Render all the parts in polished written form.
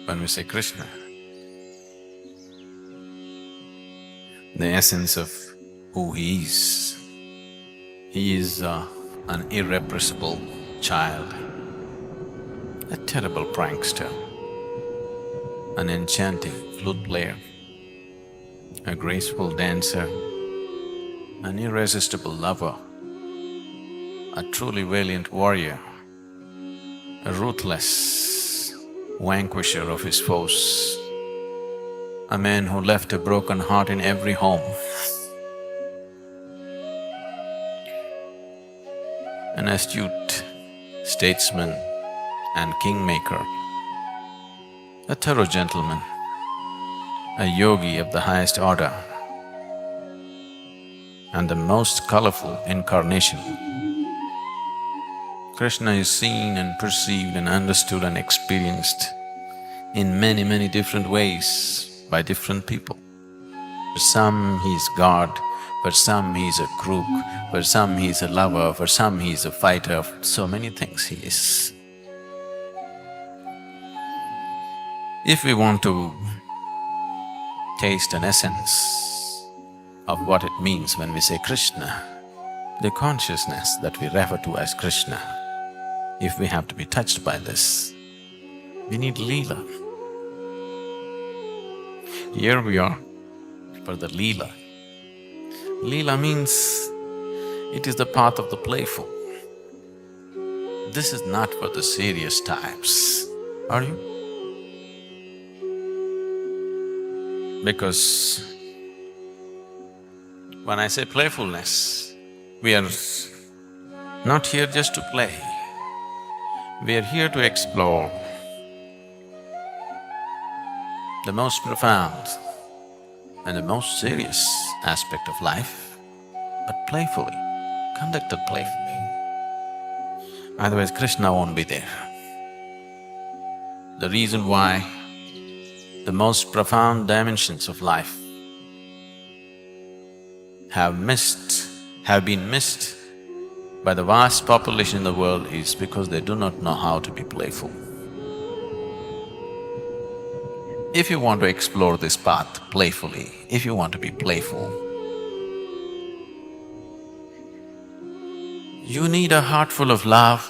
when we say Krishna. The essence of who he is. He is an irrepressible child, a terrible prankster, an enchanting flute player, a graceful dancer, an irresistible lover, a truly valiant warrior, a ruthless vanquisher of his foes, a man who left a broken heart in every home, an astute statesman and kingmaker, a thorough gentleman, a yogi of the highest order, and the most colorful incarnation. Krishna is seen and perceived and understood and experienced in many, many different ways by different people. For some he is God, for some he is a crook, for some he is a lover, for some he is a fighter, so many things he is. If we want to taste an essence of what it means when we say Krishna, the consciousness that we refer to as Krishna, if we have to be touched by this, we need Leela. Here we are for the Leela. Leela means it is the path of the playful. This is not for the serious types, are you? Because when I say playfulness, we are not here just to play. We are here to explore the most profound and the most serious aspect of life, but playfully, conducted playfully. Otherwise Krishna won't be there. The reason why the most profound dimensions of life have been missed by the vast population in the world is because they do not know how to be playful. If you want to explore this path playfully, if you want to be playful, you need a heart full of love,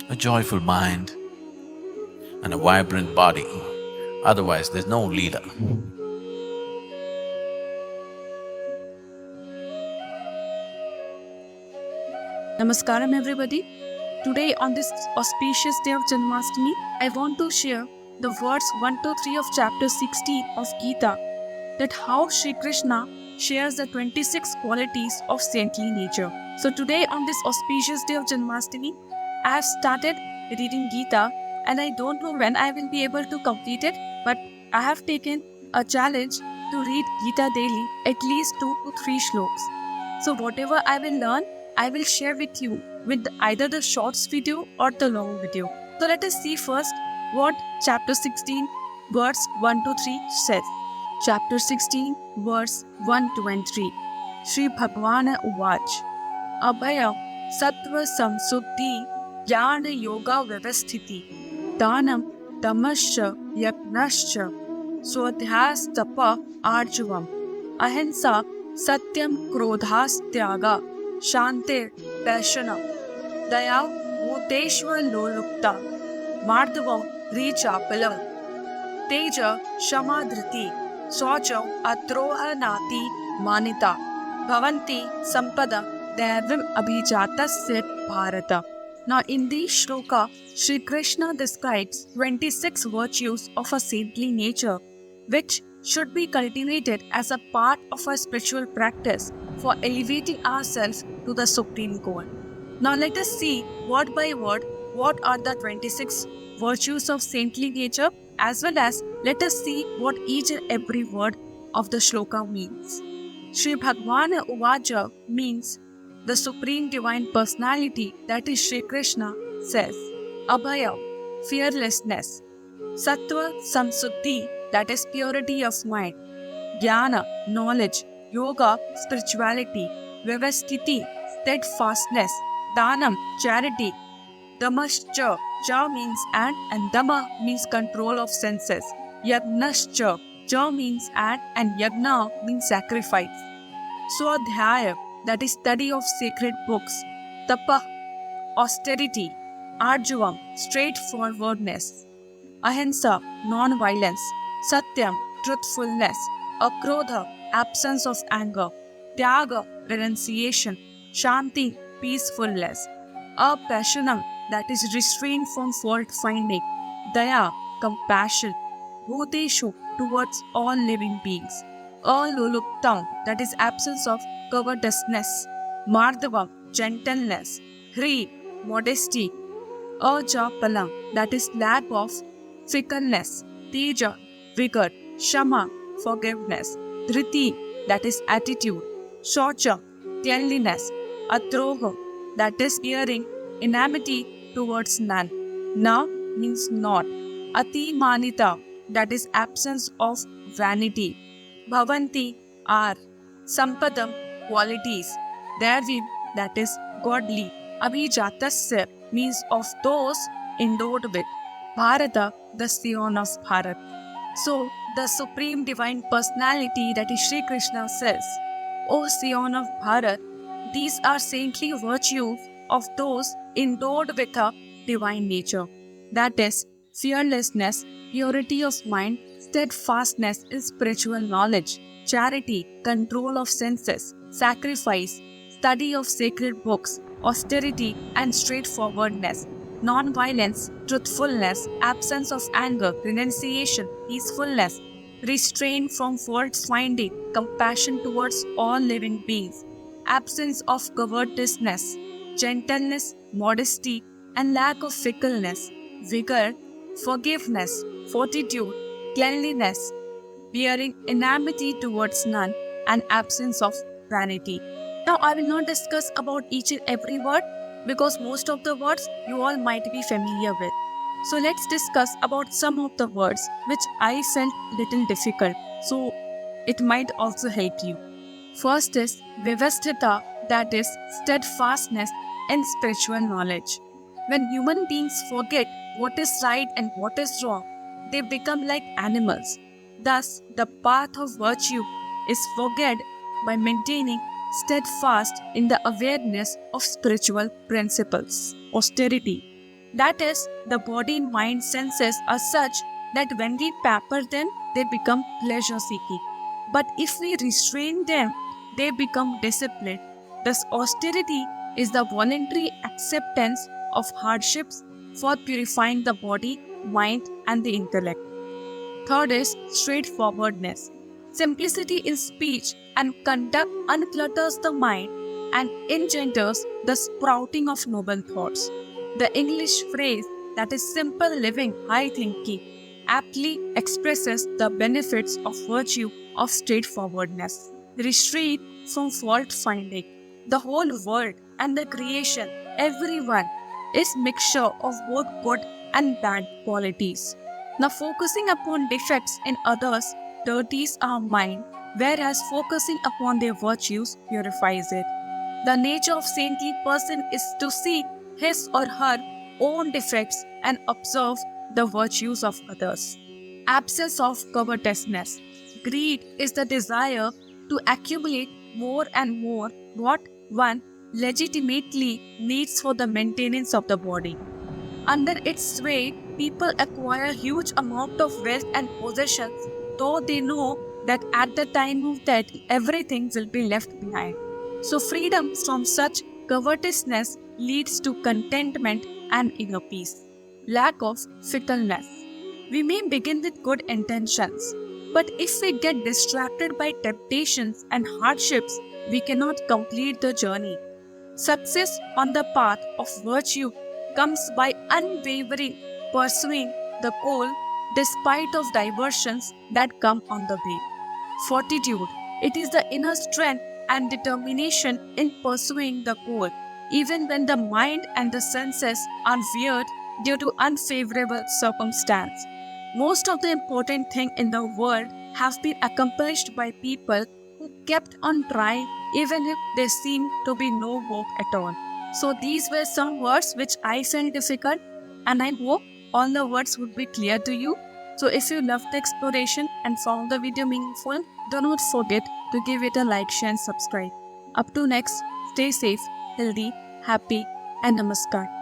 a joyful mind, and a vibrant body. Otherwise, there's no leader. Namaskaram everybody. Today on this auspicious day of Janmashtami, I want to share the words 1 to 3 of chapter 16 of Gita, that how Shri Krishna shares the 26 qualities of saintly nature. So today on this auspicious day of Janmashtami, I have started reading Gita and I don't know when I will be able to complete it, but I have taken a challenge to read Gita daily at least 2 to 3 shlokas. So whatever I will learn, I will share with you with either the shorts video or the long video. So let us see first what chapter 16 verse 1 to 3 says. Chapter 16 verse 1, 2 and 3. śhrī-bhagavān uvācha abhayaṁ sattva-sanśhuddhir jñāna-yoga-vyavasthitiḥ dānaṁ damaśh yajñaśh svādhyāyas tapa ārjavam ahinsā satyam akrodhas tyāgaḥ śhāntir apaiśhunam dayā bhūteṣhv aloluptvaṁ mārdavaṁ hrīr tejaḥ kṣhamā dhṛitiḥ śhaucham adroho nāti-mānitā bhavanti sampada daivam abhijatasya bharata. Now in this shloka, Shri Krishna describes 26 virtues of a saintly nature which should be cultivated as a part of our spiritual practice for elevating ourselves to the supreme goal. Now let us see word by word what are the 26 virtues of saintly nature, as well as let us see what each and every word of the shloka means. śhrī-bhagavān uvācha means the Supreme Divine Personality, that is Shri Krishna, says abhayaṁ, fearlessness, sattva-sanśhuddhir, that is purity of mind, jñāna, knowledge, yoga, spirituality, vyavasthitiḥ, steadfastness, dānaṁ, charity, damaśh cha. Cha means and dama means control of senses. Yajñaśh cha. Cha means and yajna means sacrifice. Svādhyāyas, that is study of sacred books. Tapa, austerity. Ārjavam, straightforwardness. Ahinsā, non-violence. Satyam, truthfulness. Akrodhas, absence of anger. tyāgaḥ, renunciation. śhāntir, peacefulness. Apaiśhunam, that is restraint from fault finding. Dayā, compassion. bhūteṣhv, towards all living beings. aloluptvaṁ, that is absence of covetousness. mārdavaṁ, gentleness. hrīr, modesty. ārjavam, that is lack of fickleness. tejaḥ, vigor. kṣhamā, forgiveness. dhṛitiḥ, that is attitude. śhaucham, cleanliness. adroho, that is bearing enmity towards none. Na means not. nāti-mānitā, that is absence of vanity. bhavanti are. sampadam, qualities. Therewith, that is godly. abhijatasya means of those endowed with. Bharata, the scion of Bharat. So, the Supreme Divine Personality, that is Shri Krishna, says, O scion of Bharat, these are saintly virtues of those endowed with a divine nature. That is, fearlessness, purity of mind, steadfastness in spiritual knowledge, charity, control of senses, sacrifice, study of sacred books, austerity and straightforwardness, non-violence, truthfulness, absence of anger, renunciation, peacefulness, restraint from fault-finding, compassion towards all living beings, absence of covetousness, gentleness, modesty, and lack of fickleness, vigor, forgiveness, fortitude, cleanliness, bearing enmity towards none, and absence of vanity. Now, I will not discuss about each and every word because most of the words you all might be familiar with. So let's discuss about some of the words which I felt little difficult. So it might also help you. First is vyavasthita, that is steadfastness in spiritual knowledge. When human beings forget what is right and what is wrong, they become like animals. Thus, the path of virtue is forget by maintaining steadfast in the awareness of spiritual principles. Austerity, that is, the body, mind, senses are such that when we pamper them, they become pleasure-seeking. But if we restrain them, they become disciplined. Thus, austerity is the voluntary acceptance of hardships for purifying the body, mind, and the intellect. Third is straightforwardness. Simplicity in speech and conduct unclutters the mind and engenders the sprouting of noble thoughts. The English phrase that is simple living, high thinking aptly expresses the benefits of virtue of straightforwardness. Restraint from fault finding. The whole world and the creation, everyone, is mixture of both good and bad qualities. Now, focusing upon defects in others dirties our mind, whereas focusing upon their virtues purifies it. The nature of saintly person is to see his or her own defects and observe the virtues of others. Absence of covetousness. Greed is the desire to accumulate more and more what one legitimately needs for the maintenance of the body. Under its sway, people acquire huge amount of wealth and possessions, though they know that at the time of death, everything will be left behind. So freedom from such covetousness leads to contentment and inner peace. Lack of fickleness. We may begin with good intentions, but if we get distracted by temptations and hardships, we cannot complete the journey. Success on the path of virtue comes by unwavering pursuing the goal despite of diversions that come on the way. Fortitude. It is the inner strength and determination in pursuing the goal, even when the mind and the senses are veered due to unfavorable circumstance. Most of the important things in the world have been accomplished by people who kept on trying even if there seemed to be no hope at all. So these were some words which I felt difficult, and I hope all the words would be clear to you. So if you loved the exploration and found the video meaningful, do not forget to give it a like, share and subscribe. Up to next, stay safe, healthy, happy and namaskar.